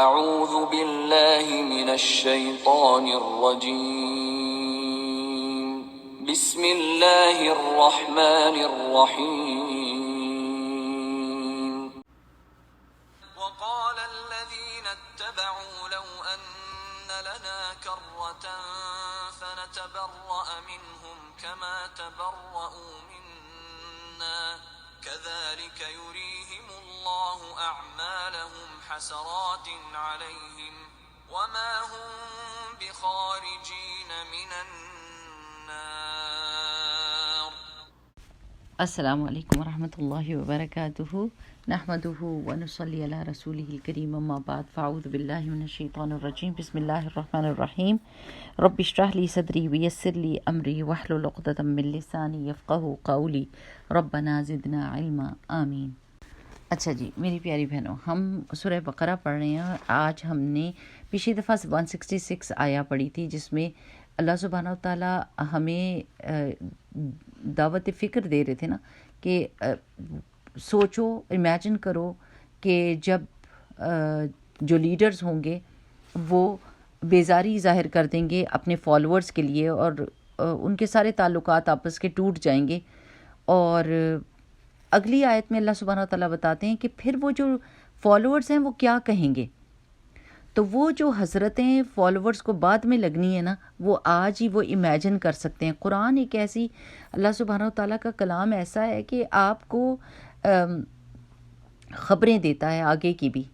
اعوذ باللہ من الشیطان الرجیم بسم اللہ الرحمن الرحیم وقال الذین اتبعوا لو ان لنا کرة فنتبرأ منهم كما تبرؤوا منا كذلك يريهم الله أعمالهم حسرات عليهم وما هم بخارجين من النار. السلام علیکم ورحمۃ اللہ وبرکاتہ. نحمدہ ونصلی علی رسولہ الکریم، اما بعد، فاعوذ باللہ من الشیطان الرجیم، بسم اللہ الرحمن الرحیم. رب اشرح لی صدری ویسر لی امری واحلل عقدۃ من لسانی یفقہوا قولی ربنا زدنا علما آمین. اچھا جی میری پیاری بہنوں، ہم سورہ بقرہ پڑھ رہے ہیں. آج ہم نے پچھلی دفعہ 166 آیا پڑھی تھی، جس میں اللہ سبحانہ و تعالیٰ ہمیں دعوت فکر دے رہے تھے نا کہ سوچو، امیجن کرو کہ جب جو لیڈرز ہوں گے وہ بیزاری ظاہر کر دیں گے اپنے فالوورز کے لیے، اور ان کے سارے تعلقات آپس کے ٹوٹ جائیں گے. اور اگلی آیت میں اللہ سبحانہ و تعالیٰ بتاتے ہیں کہ پھر وہ جو فالوورز ہیں وہ کیا کہیں گے. تو وہ جو حسرتیں فالوورز کو بعد میں لگنی ہے نا، وہ آج ہی وہ امیجن کر سکتے ہیں. قرآن ایک ایسی، اللہ سبحانہ و تعالیٰ کا کلام ایسا ہے کہ آپ کو خبریں دیتا ہے آگے کی بھی،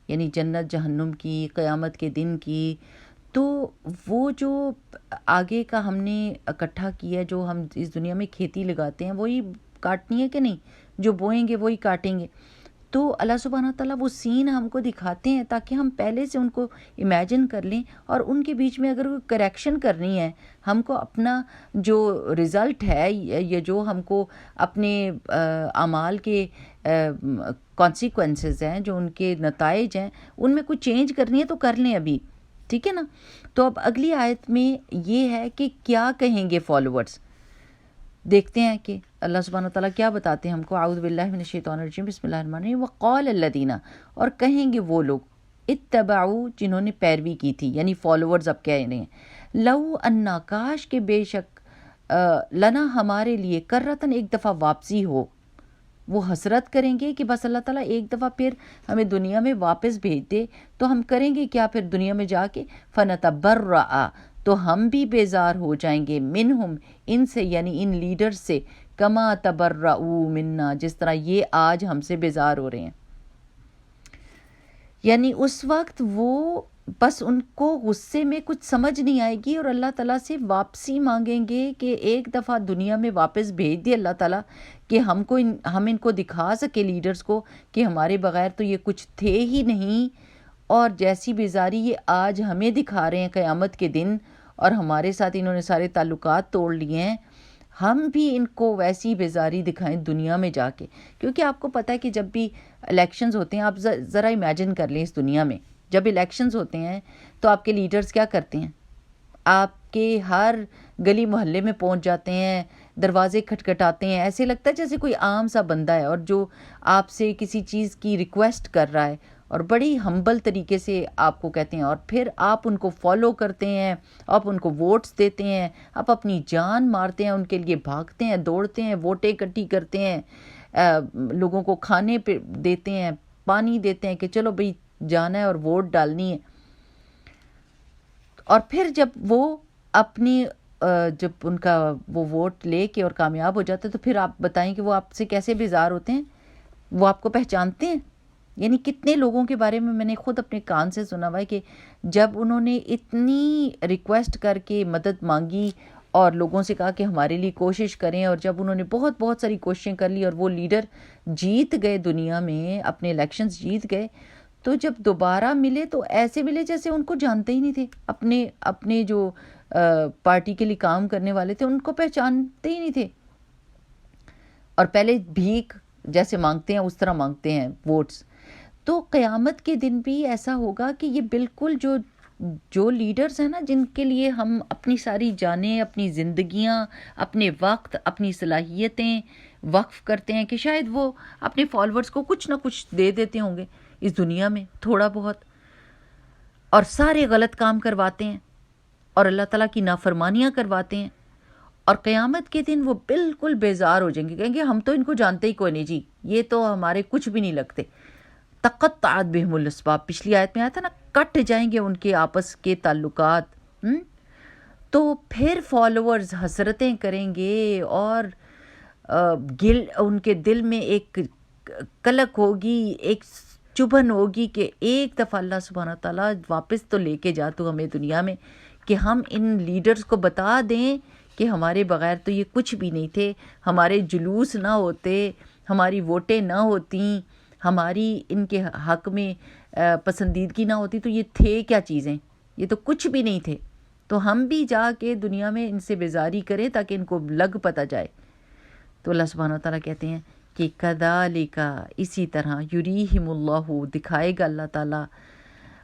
یعنی جنت جہنم کی، قیامت کے دن کی. تو وہ جو آگے کا ہم نے اکٹھا کیا، جو ہم اس دنیا میں کھیتی لگاتے ہیں وہی کاٹنی ہے کہ نہیں، جو بوئیں گے وہی کاٹیں گے. تو اللہ سبحانہ تعالیٰ وہ سین ہم کو دکھاتے ہیں تاکہ ہم پہلے سے ان کو امیجن کر لیں، اور ان کے بیچ میں اگر کوئی کریکشن کرنی ہے، ہم کو اپنا جو رزلٹ ہے یا جو ہم کو اپنے اعمال کے کانسیکوینسز ہیں، جو ان کے نتائج ہیں، ان میں کوئی چینج کرنی ہے تو کر لیں ابھی، ٹھیک ہے نا. تو اب اگلی آیت میں یہ ہے کہ کیا کہیں گے فالوورز. دیکھتے ہیں کہ اللہ سبحانہ وتعالیٰ کیا بتاتے ہیں ہم کو. اعوذ باللہ من الشیطان الرجیم، بسم اللہ الرحمن الرحیم. وقال الذین، اور کہیں گے وہ لوگ، اتبعوا، جنہوں نے پیروی کی تھی، یعنی فالوورز اب کہہ رہے ہیں، لو انا، کاش کہ بے شک، لنا، ہمارے لیے، کرتن، ایک دفعہ واپسی ہو. وہ حسرت کریں گے کہ بس اللہ تعالیٰ ایک دفعہ پھر ہمیں دنیا میں واپس بھیج دے تو ہم کریں گے کیا پھر دنیا میں جا کے. فنتبرأ، تو ہم بھی بیزار ہو جائیں گے، منہم، ان سے، یعنی ان لیڈر سے، کما تبرؤوا منا، جس طرح یہ آج ہم سے بیزار ہو رہے ہیں. یعنی اس وقت وہ بس ان کو غصے میں کچھ سمجھ نہیں آئے گی اور اللہ تعالیٰ سے واپسی مانگیں گے کہ ایک دفعہ دنیا میں واپس بھیج دے اللہ تعالیٰ، کہ ہم ان کو دکھا سکے لیڈرز کو کہ ہمارے بغیر تو یہ کچھ تھے ہی نہیں، اور جیسی بیزاری یہ آج ہمیں دکھا رہے ہیں قیامت کے دن، اور ہمارے ساتھ انہوں نے سارے تعلقات توڑ لیے ہیں، ہم بھی ان کو ویسی بیزاری دکھائیں دنیا میں جا کے. کیونکہ آپ کو پتہ ہے کہ جب بھی الیکشنز ہوتے ہیں، آپ ذرا امیجن کر لیں اس دنیا میں جب الیکشنز ہوتے ہیں تو آپ کے لیڈرز کیا کرتے ہیں، آپ کے ہر گلی محلے میں پہنچ جاتے ہیں، دروازے کھٹکھٹاتے ہیں، ایسے لگتا ہے جیسے کوئی عام سا بندہ ہے اور جو آپ سے کسی چیز کی ریکویسٹ کر رہا ہے، اور بڑی ہمبل طریقے سے آپ کو کہتے ہیں، اور پھر آپ ان کو فالو کرتے ہیں، آپ ان کو ووٹس دیتے ہیں، آپ اپنی جان مارتے ہیں ان کے لیے، بھاگتے ہیں، دوڑتے ہیں، ووٹیں اکٹھی کرتے ہیں، لوگوں کو کھانے پہ دیتے ہیں، پانی دیتے ہیں کہ چلو بھئی جانا ہے اور ووٹ ڈالنی ہے. اور پھر جب وہ اپنی جب ان کا وہ ووٹ لے کے اور کامیاب ہو جاتے تو پھر آپ بتائیں کہ وہ آپ سے کیسے بیزار ہوتے ہیں، وہ آپ کو پہچانتے ہیں. یعنی کتنے لوگوں کے بارے میں نے خود اپنے کان سے سنا ہوا ہے کہ جب انہوں نے اتنی ریکویسٹ کر کے مدد مانگی اور لوگوں سے کہا کہ ہمارے لیے کوشش کریں، اور جب انہوں نے بہت ساری کوششیں کر لی اور وہ لیڈر جیت گئے دنیا میں، اپنے الیکشنز جیت گئے، تو جب دوبارہ ملے تو ایسے ملے جیسے ان کو جانتے ہی نہیں تھے. اپنے جو پارٹی کے لیے کام کرنے والے تھے ان کو پہچانتے ہی نہیں تھے، اور پہلے بھیک جیسے مانگتے ہیں اس طرح مانگتے ہیں ووٹس. تو قیامت کے دن بھی ایسا ہوگا کہ یہ بالکل جو لیڈرز ہیں نا، جن کے لیے ہم اپنی ساری جانیں، اپنی زندگیاں، اپنے وقت، اپنی صلاحیتیں وقف کرتے ہیں، کہ شاید وہ اپنے فالوورز کو کچھ نہ کچھ دے دیتے ہوں گے اس دنیا میں تھوڑا بہت، اور سارے غلط کام کرواتے ہیں اور اللہ تعالیٰ کی نافرمانیاں کرواتے ہیں، اور قیامت کے دن وہ بالکل بیزار ہو جائیں گے، کہیں گے ہم تو ان کو جانتے ہی کوئی نہیں جی، یہ تو ہمارے کچھ بھی نہیں لگتے۔ تقطعت بہم الاسباب، پچھلی آیت میں آیا تھا نا، کٹ جائیں گے ان کے آپس کے تعلقات۔ تو پھر فالوورز حسرتیں کریں گے اور ان کے دل میں ایک کلک ہوگی، ایک چبھن ہوگی کہ ایک دفعہ اللہ سبحانہ تعالیٰ واپس تو لے کے جا تو ہمیں دنیا میں، کہ ہم ان لیڈرز کو بتا دیں کہ ہمارے بغیر تو یہ کچھ بھی نہیں تھے، ہمارے جلوس نہ ہوتے، ہماری ووٹیں نہ ہوتیں، ہماری ان کے حق میں پسندیدگی نہ ہوتی، تو یہ تھے کیا چیزیں، یہ تو کچھ بھی نہیں تھے۔ تو ہم بھی جا کے دنیا میں ان سے بیزاری کریں تاکہ ان کو لگ پتہ جائے۔ تو اللہ سبحانہ وتعالیٰ کہتے ہیں کہ کذالک، اسی طرح، یریہم اللہ، دکھائے گا اللہ تعالیٰ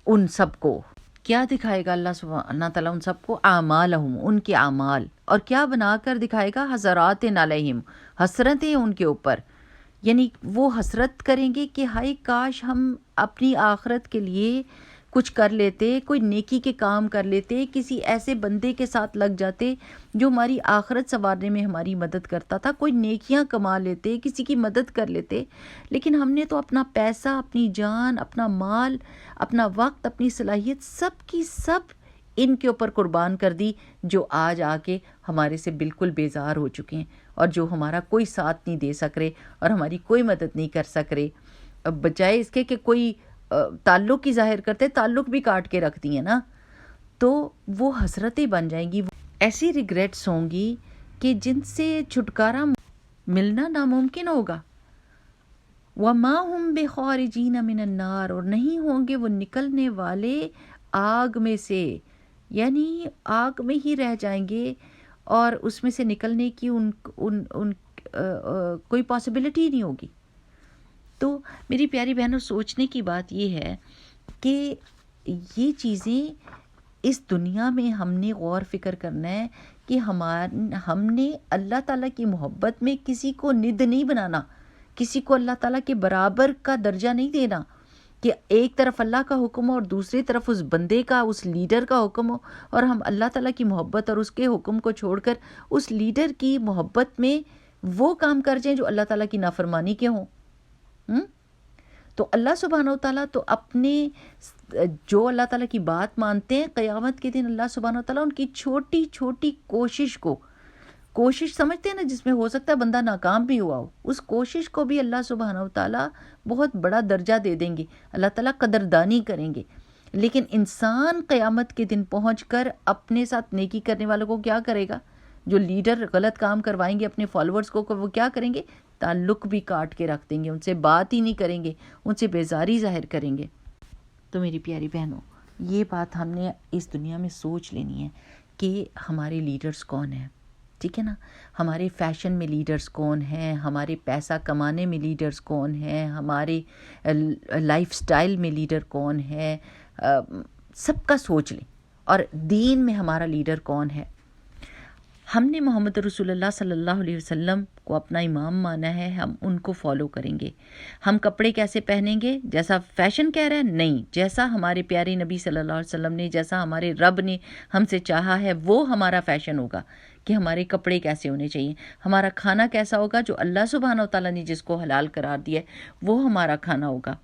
ان سب کو۔ کیا دکھائے گا اللہ سبحانہ تعالیٰ ان سب کو؟ اعمالہم، ان کے اعمال، اور کیا بنا کر دکھائے گا؟ حسرات علیہم، حسرتیں ان کے اوپر، یعنی وہ حسرت کریں گے کہ ہائے کاش ہم اپنی آخرت کے لیے کچھ کر لیتے، کوئی نیکی کے کام کر لیتے، کسی ایسے بندے کے ساتھ لگ جاتے جو ہماری آخرت سنوارنے میں ہماری مدد کرتا تھا، کوئی نیکیاں کما لیتے، کسی کی مدد کر لیتے، لیکن ہم نے تو اپنا پیسہ، اپنی جان، اپنا مال، اپنا وقت، اپنی صلاحیت سب کی سب ان کے اوپر قربان کر دی، جو آج آ کے ہمارے سے بالکل بیزار ہو چکے ہیں اور جو ہمارا کوئی ساتھ نہیں دے سک رہے اور ہماری کوئی مدد نہیں کر سک رہے، بجائے اس کے کہ کوئی تعلق کی ظاہر کرتے، تعلق بھی کاٹ کے رکھ دیے نا۔ تو وہ حسرتیں بن جائیں گی، ایسی ریگریٹس ہوں گی کہ جن سے چھٹکارا ملنا ناممکن ہوگا۔ وَمَا هُمْ بِخَارِجِينَ مِنَ النَّارِ، اور نہیں ہوں گے وہ نکلنے والے آگ میں سے، یعنی آگ میں ہی رہ جائیں گے اور اس میں سے نکلنے کی ان کوئی پاسبلٹی نہیں ہوگی۔ تو میری پیاری بہنوں، سوچنے کی بات یہ ہے کہ یہ چیزیں اس دنیا میں ہم نے غور فکر کرنا ہے کہ ہم نے اللہ تعالیٰ کی محبت میں کسی کو ند نہیں بنانا، کسی کو اللہ تعالیٰ کے برابر کا درجہ نہیں دینا، کہ ایک طرف اللہ کا حکم ہو اور دوسری طرف اس بندے کا، اس لیڈر کا حکم ہو، اور ہم اللہ تعالیٰ کی محبت اور اس کے حکم کو چھوڑ کر اس لیڈر کی محبت میں وہ کام کر جائیں جو اللہ تعالیٰ کی نافرمانی کے ہوں۔ تو اللہ سبحانہ وتعالیٰ تو اپنے جو اللہ تعالیٰ کی بات مانتے ہیں، قیامت کے دن اللہ سبحانہ وتعالیٰ ان کی چھوٹی چھوٹی کوشش سمجھتے ہیں نا، جس میں ہو سکتا ہے بندہ ناکام بھی ہوا ہو، اس کوشش کو بھی اللہ سبحانہ وتعالیٰ بہت بڑا درجہ دے دیں گے، اللہ تعالیٰ قدردانی کریں گے۔ لیکن انسان قیامت کے دن پہنچ کر اپنے ساتھ نیکی کرنے والوں کو کیا کرے گا؟ جو لیڈر غلط کام کروائیں گے اپنے فالوورز کو، وہ کیا کریں گے؟ تعلق بھی کاٹ کے رکھ دیں گے، ان سے بات ہی نہیں کریں گے، ان سے بیزاری ظاہر کریں گے۔ تو میری پیاری بہنوں، یہ بات ہم نے اس دنیا میں سوچ لینی ہے کہ ہمارے لیڈرز کون ہیں، ٹھیک ہے نا؟ ہمارے فیشن میں لیڈرز کون ہیں، ہمارے پیسہ کمانے میں لیڈرز کون ہیں، ہمارے لائف سٹائل میں لیڈر کون ہے، سب کا سوچ لیں، اور دین میں ہمارا لیڈر کون ہے۔ ہم نے محمد رسول اللہ صلی اللہ علیہ وسلم کو اپنا امام مانا ہے، ہم ان کو فالو کریں گے۔ ہم کپڑے کیسے پہنیں گے؟ جیسا فیشن کہہ رہا ہے؟ نہیں، جیسا ہمارے پیارے نبی صلی اللہ علیہ وسلم نے، جیسا ہمارے رب نے ہم سے چاہا ہے، وہ ہمارا فیشن ہوگا کہ ہمارے کپڑے کیسے ہونے چاہیے، ہمارا کھانا کیسا ہوگا، جو اللہ سبحانہ وتعالیٰ نے جس کو حلال قرار دیا ہے وہ ہمارا کھانا ہوگا۔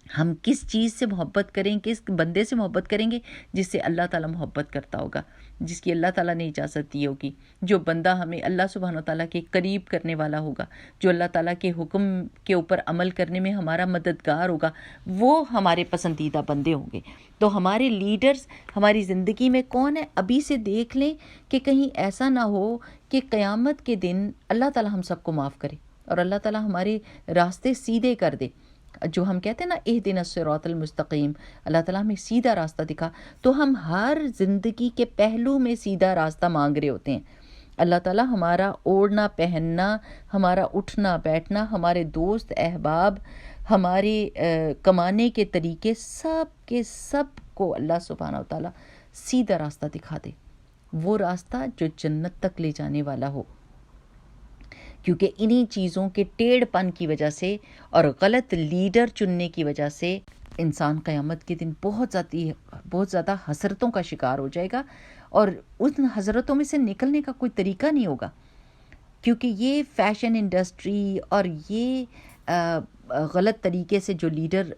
ہم کس چیز سے محبت کریں، کس بندے سے محبت کریں گے؟ جس سے اللہ تعالیٰ محبت کرتا ہوگا، جس کی اللہ تعالیٰ نے اجازت دی ہوگی، جو بندہ ہمیں اللہ سبحانہ وتعالیٰ کے قریب کرنے والا ہوگا، جو اللہ تعالیٰ کے حکم کے اوپر عمل کرنے میں ہمارا مددگار ہوگا، وہ ہمارے پسندیدہ بندے ہوں گے۔ تو ہمارے لیڈرز ہماری زندگی میں کون ہے؟ ابھی سے دیکھ لیں کہ کہیں ایسا نہ ہو کہ قیامت کے دن اللہ تعالیٰ ہم سب کو معاف کرے اور اللہ تعالیٰ ہمارے راستے سیدھے کر دے، جو ہم کہتے ہیں نا اہدنا الصراط المستقیم، اللہ تعالیٰ ہمیں سیدھا راستہ دکھا۔ تو ہم ہر زندگی کے پہلو میں سیدھا راستہ مانگ رہے ہوتے ہیں۔ اللہ تعالیٰ ہمارا اوڑھنا پہننا، ہمارا اٹھنا بیٹھنا، ہمارے دوست احباب، ہمارے کمانے کے طریقے، سب کے سب کو اللہ سبحانہ وتعالیٰ سیدھا راستہ دکھا دے، وہ راستہ جو جنت تک لے جانے والا ہو۔ کیونکہ انہی چیزوں کے ٹیڑھ پن کی وجہ سے اور غلط لیڈر چننے کی وجہ سے انسان قیامت کے دن بہت زیادہ حسرتوں کا شکار ہو جائے گا، اور ان حسرتوں میں سے نکلنے کا کوئی طریقہ نہیں ہوگا، کیونکہ یہ فیشن انڈسٹری اور یہ غلط طریقے سے جو لیڈر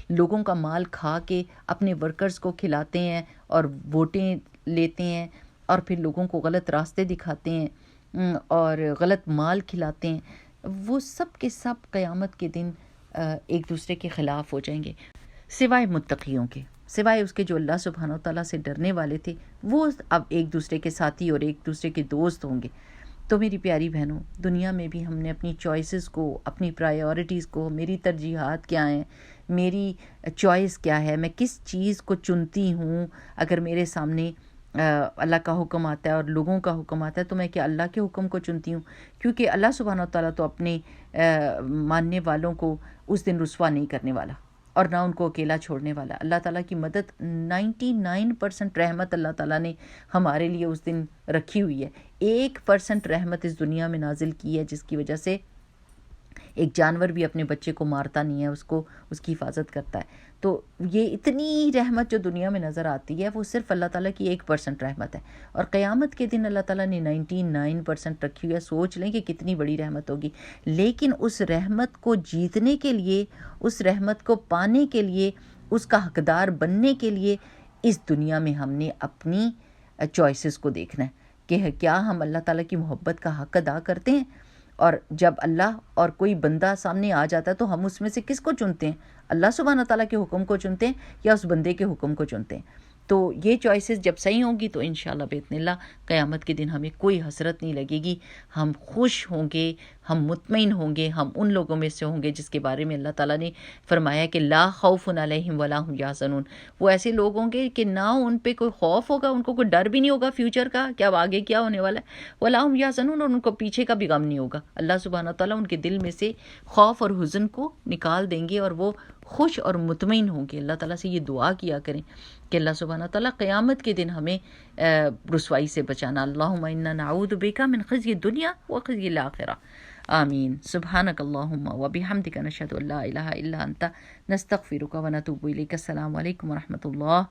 لوگوں کا مال کھا کے اپنے ورکرز کو کھلاتے ہیں اور ووٹیں لیتے ہیں اور پھر لوگوں کو غلط راستے دکھاتے ہیں اور غلط مال کھلاتے ہیں، وہ سب کے سب قیامت کے دن ایک دوسرے کے خلاف ہو جائیں گے، سوائے متقیوں کے، سوائے اس کے جو اللہ سبحانہ و تعالیٰ سے ڈرنے والے تھے، وہ اب ایک دوسرے کے ساتھی اور ایک دوسرے کے دوست ہوں گے۔ تو میری پیاری بہنوں، دنیا میں بھی ہم نے اپنی چوائسز کو، اپنی پرائیورٹیز کو، میری ترجیحات کیا ہیں، میری چوائس کیا ہے، میں کس چیز کو چنتی ہوں، اگر میرے سامنے اللہ کا حکم آتا ہے اور لوگوں کا حکم آتا ہے تو میں کیا اللہ کے حکم کو چنتی ہوں، کیونکہ اللہ سبحانہ و تعالیٰ تو اپنے ماننے والوں کو اس دن رسوا نہیں کرنے والا اور نہ ان کو اکیلا چھوڑنے والا۔ اللہ تعالیٰ کی مدد 99% رحمت اللہ تعالیٰ نے ہمارے لیے اس دن رکھی ہوئی ہے، 1% رحمت اس دنیا میں نازل کی ہے، جس کی وجہ سے ایک جانور بھی اپنے بچے کو مارتا نہیں ہے، اس کی حفاظت کرتا ہے۔ تو یہ اتنی رحمت جو دنیا میں نظر آتی ہے وہ صرف اللہ تعالیٰ کی 1% رحمت ہے، اور قیامت کے دن اللہ تعالیٰ نے 99% رکھی ہوئی ہے۔ سوچ لیں کہ کتنی بڑی رحمت ہوگی، لیکن اس رحمت کو جیتنے کے لیے، اس رحمت کو پانے کے لیے، اس کا حقدار بننے کے لیے اس دنیا میں ہم نے اپنی چوائسز کو دیکھنا ہے کہ کیا ہم اللہ تعالیٰ کی محبت کا حق ادا کرتے ہیں، اور جب اللہ اور کوئی بندہ سامنے آ جاتا ہے تو ہم اس میں سے کس کو چنتے ہیں، اللہ سبحانہ تعالیٰ کے حکم کو چنتے ہیں یا اس بندے کے حکم کو چنتے ہیں۔ تو یہ چوائسز جب صحیح ہوں گی تو انشاءاللہ باذن اللہ قیامت کے دن ہمیں کوئی حسرت نہیں لگے گی، ہم خوش ہوں گے، ہم مطمئن ہوں گے، ہم ان لوگوں میں سے ہوں گے جس کے بارے میں اللہ تعالیٰ نے فرمایا کہ لا خوف علیہم ولا هم یحزنون، وہ ایسے لوگ ہوں گے کہ نہ ان پہ کوئی خوف ہوگا، ان کو کوئی ڈر بھی نہیں ہوگا فیوچر کا کہ اب آگے کیا ہونے والا ہے، ولا هم یحزنون، اور ان کو پیچھے کا بھی غم نہیں ہوگا۔ اللہ سبحانہ تعالیٰ ان کے دل میں سے خوف اور حزن کو نکال دیں گے اور وہ خوش اور مطمئن ہوں گے۔ اللہ تعالیٰ سے یہ دعا کیا کریں کہ اللہ سبحانہ تعالیٰ قیامت کے دن ہمیں رسوائی سے بچانا۔ اللہم انا نعوذ بک من خزی الدنیا وخزی الآخرہ، آمین۔ سبحانک اللہم وبحمدک، نشہد ان لا الہ الا انت، نستغفرک ونتوب الیک۔ السلام علیکم ورحمۃ اللہ۔